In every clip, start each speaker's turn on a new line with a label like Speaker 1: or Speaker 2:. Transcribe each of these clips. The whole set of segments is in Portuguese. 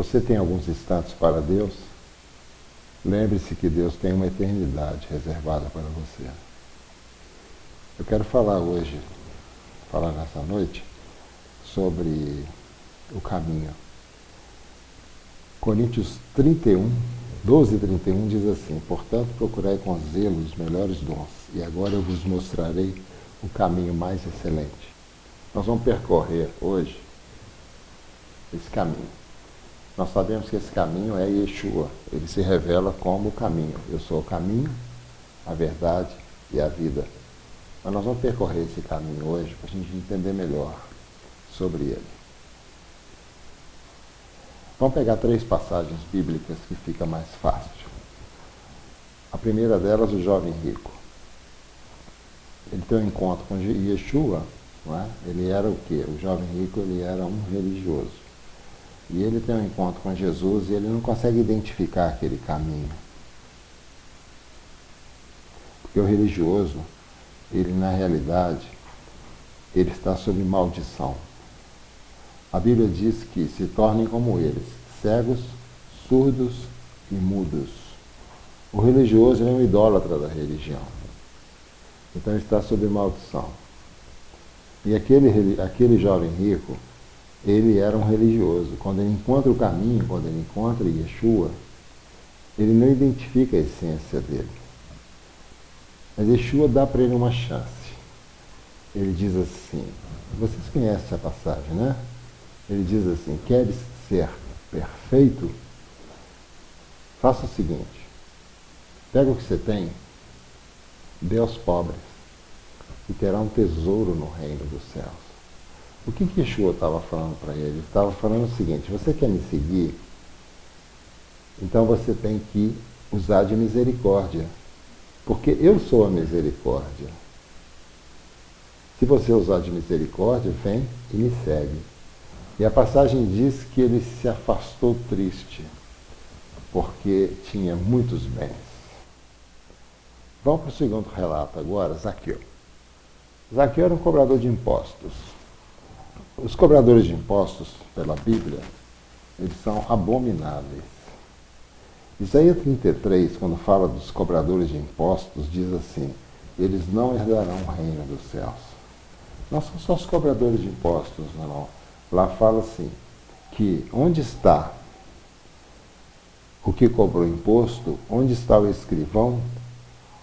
Speaker 1: Você tem alguns instantes para Deus? Lembre-se que Deus tem uma eternidade reservada para você. Eu quero falar hoje, falar nessa noite, sobre o caminho. Coríntios 31, 12 e 31 diz assim: portanto, procurai com zelo os melhores dons, e agora eu vos mostrarei o caminho mais excelente. Nós vamos percorrer hoje esse caminho. Nós sabemos que esse caminho é Yeshua. Ele se revela como o caminho. Eu sou o caminho, a verdade e a vida. Mas nós vamos percorrer esse caminho hoje para a gente entender melhor sobre ele. Vamos pegar 3 passagens bíblicas que fica mais fácil. A primeira delas, o jovem rico. Ele tem um encontro com Yeshua, não é? Ele era o quê? O jovem rico, ele era um religioso. E ele tem um encontro com Jesus e ele não consegue identificar aquele caminho. Porque o religioso, ele na realidade, ele está sob maldição. A Bíblia diz que se tornem como eles, cegos, surdos e mudos. O religioso é um idólatra da religião. Então ele está sob maldição. E aquele jovem rico, ele era um religioso. Quando ele encontra o caminho, quando ele encontra Yeshua, ele não identifica a essência dele. Mas Yeshua dá para ele uma chance. Ele diz assim, vocês conhecem essa passagem, né? Ele diz assim: queres ser perfeito? Faça o seguinte, pega o que você tem, dê aos pobres, e terá um tesouro no reino dos céus. O que Yeshua estava falando para ele? Ele estava falando o seguinte: você quer me seguir? Então você tem que usar de misericórdia, porque eu sou a misericórdia. Se você usar de misericórdia, vem e me segue. E a passagem diz que ele se afastou triste, porque tinha muitos bens. Vamos para o segundo relato agora, Zaqueu. Zaqueu era um cobrador de impostos. Os cobradores de impostos, pela Bíblia, eles são abomináveis. Isaías 33, quando fala dos cobradores de impostos, diz assim: eles não herdarão o reino dos céus. Não são só os cobradores de impostos, não. Lá fala assim, que onde está o que cobrou imposto, onde está o escrivão,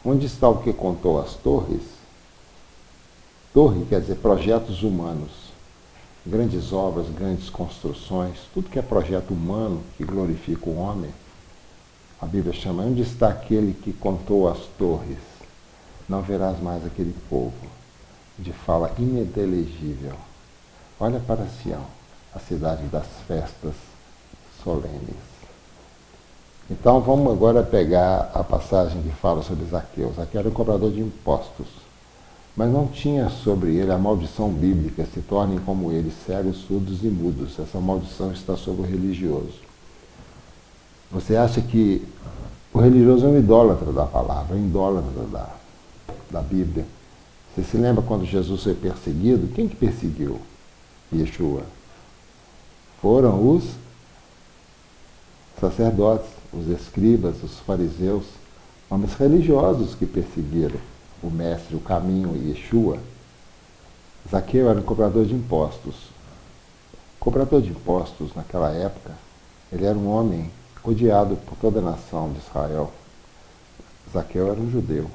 Speaker 1: onde está o que contou as torres? Torre quer dizer projetos humanos. Grandes obras, grandes construções, tudo que é projeto humano que glorifica o homem, a Bíblia chama: onde está aquele que contou as torres? Não verás mais aquele povo, de fala ininteligível. Olha para Sião, a cidade das festas solenes. Então vamos agora pegar a passagem que fala sobre Zaqueu. Zaqueu era um cobrador de impostos. Mas não tinha sobre ele a maldição bíblica: se tornem como ele, cegos, surdos e mudos. Essa maldição está sobre o religioso. Você acha que o religioso é um idólatra da palavra, um idólatra da Bíblia. Você se lembra quando Jesus foi perseguido? Quem que perseguiu Yeshua? Foram os sacerdotes, os escribas, os fariseus, homens religiosos que perseguiram o mestre, o caminho, Yeshua. Zaqueu era um cobrador de impostos. Cobrador de impostos, naquela época, ele era um homem odiado por toda a nação de Israel. Zaqueu era um judeu,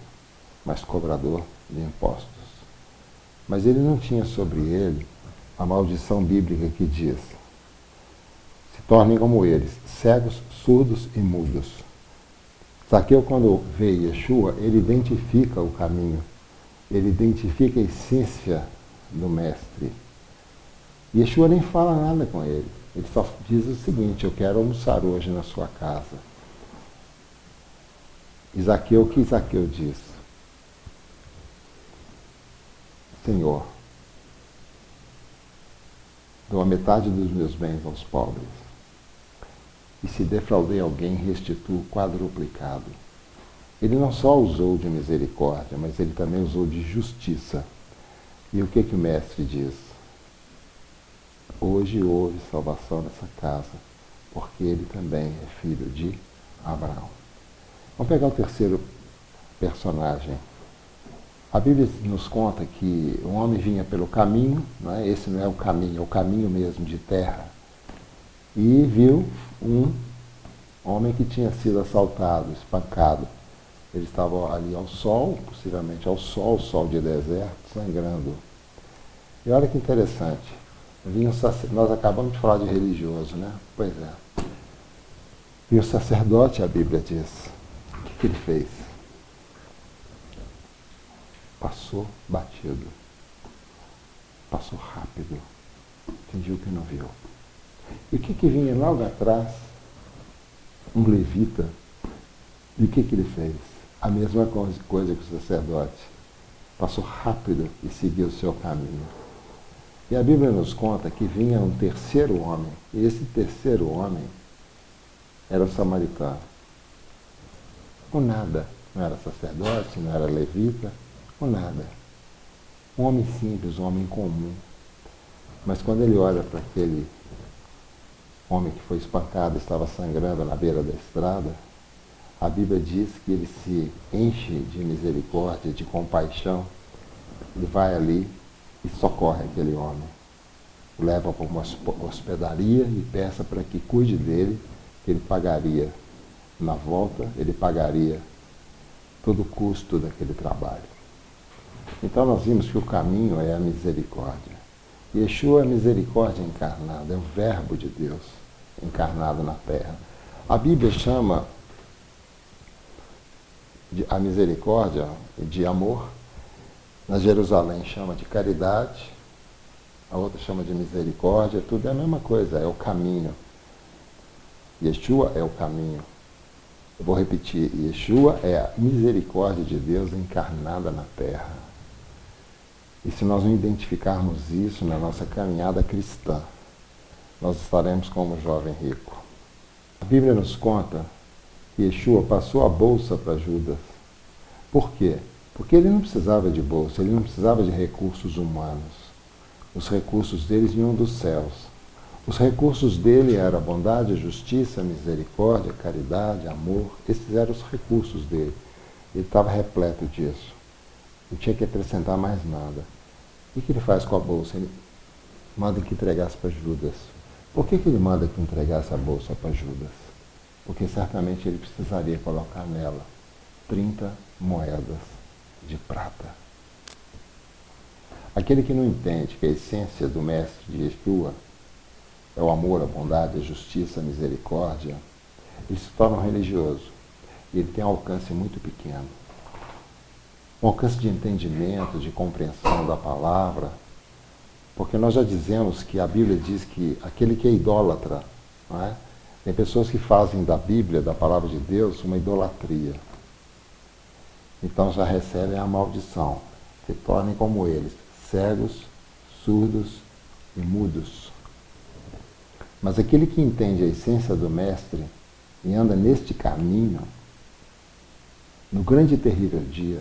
Speaker 1: mas cobrador de impostos. Mas ele não tinha sobre ele a maldição bíblica que diz: se tornem como eles, cegos, surdos e mudos. Zaqueu, quando vê Yeshua, ele identifica o caminho, ele identifica a essência do mestre. Yeshua nem fala nada com ele, ele só diz o seguinte: eu quero almoçar hoje na sua casa. E Zaqueu, o que Zaqueu diz? Senhor, dou a metade dos meus bens aos pobres. E se defraudei alguém, restituo quadruplicado. Ele não só usou de misericórdia, mas ele também usou de justiça. E o que o mestre diz? Hoje houve salvação nessa casa, porque ele também é filho de Abraão. Vamos pegar o terceiro personagem. A Bíblia nos conta que o homem vinha pelo caminho, não é? Esse não é o caminho mesmo de terra, e viu um homem que tinha sido assaltado, espancado. Ele estava ali ao sol, possivelmente ao sol, sol de deserto, sangrando. E olha que interessante, nós acabamos de falar de religioso, né? Pois é. E o sacerdote, a Bíblia diz, o que ele fez? Passou batido, passou rápido, fingiu que não viu. E o que vinha logo atrás? Um levita. E o que ele fez? A mesma coisa que o sacerdote. Passou rápido e seguiu o seu caminho. E a Bíblia nos conta que vinha um terceiro homem, e esse terceiro homem era o samaritano. O nada, não era sacerdote, não era levita, o nada. Um homem simples, um homem comum. Mas quando ele olha para aquele homem que foi espancado, estava sangrando na beira da estrada, a Bíblia diz que ele se enche de misericórdia, de compaixão, ele vai ali e socorre aquele homem. O leva para uma hospedaria e peça para que cuide dele, que ele pagaria na volta, ele pagaria todo o custo daquele trabalho. Então nós vimos que o caminho é a misericórdia. Yeshua é a misericórdia encarnada, é o Verbo de Deus encarnado na terra. A Bíblia chama a misericórdia de amor, na Jerusalém chama de caridade, a outra chama de misericórdia, tudo é a mesma coisa, é o caminho. Yeshua é o caminho. Eu vou repetir, Yeshua é a misericórdia de Deus encarnada na terra. E se nós não identificarmos isso na nossa caminhada cristã, nós estaremos como o jovem rico. A Bíblia nos conta que Yeshua passou a bolsa para Judas. Por quê? Porque ele não precisava de bolsa, ele não precisava de recursos humanos. Os recursos deles vinham dos céus. Os recursos dele eram a bondade, a justiça, a misericórdia, a caridade, amor. Esses eram os recursos dele. Ele estava repleto disso. Não tinha que acrescentar mais nada. O que ele faz com a bolsa? Ele manda que entregasse para Judas. Por que ele manda que entregasse a bolsa para Judas? Porque certamente ele precisaria colocar nela 30 moedas de prata. Aquele que não entende que a essência do mestre de Yeshua é o amor, a bondade, a justiça, a misericórdia, ele se torna um religioso. E ele tem um alcance muito pequeno. Um alcance de entendimento, de compreensão da palavra, porque nós já dizemos que a Bíblia diz que aquele que é idólatra, não é? Tem pessoas que fazem da Bíblia, da palavra de Deus, uma idolatria. Então já recebem a maldição. Se tornem como eles, cegos, surdos e mudos. Mas aquele que entende a essência do Mestre e anda neste caminho, no grande e terrível dia,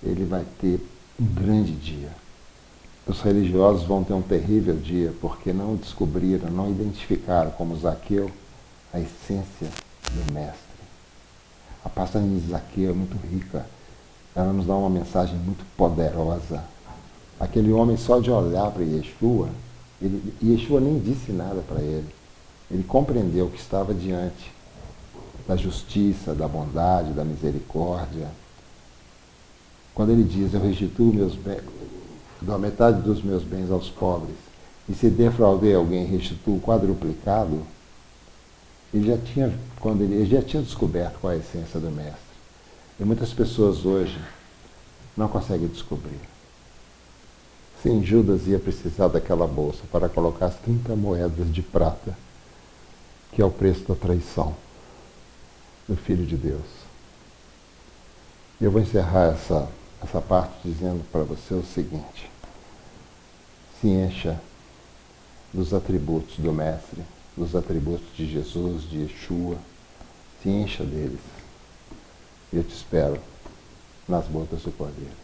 Speaker 1: ele vai ter um grande dia. Os religiosos vão ter um terrível dia porque não descobriram, não identificaram como Zaqueu a essência do Mestre. A passagem de Zaqueu é muito rica. Ela nos dá uma mensagem muito poderosa. Aquele homem, só de olhar para Yeshua, Yeshua nem disse nada para ele. Ele compreendeu que estava diante da justiça, da bondade, da misericórdia. Quando ele diz, eu restituo meus bens, dou a metade dos meus bens aos pobres, e se defraudei alguém, restituo quadruplicado, ele já tinha descoberto qual é a essência do Mestre. E muitas pessoas hoje não conseguem descobrir. Sim, Judas ia precisar daquela bolsa para colocar as 30 moedas de prata, que é o preço da traição do Filho de Deus. E eu vou encerrar essa parte dizendo para você o seguinte: se encha dos atributos do Mestre, dos atributos de Jesus, de Yeshua, se encha deles. E eu te espero nas botas do Cordeiro.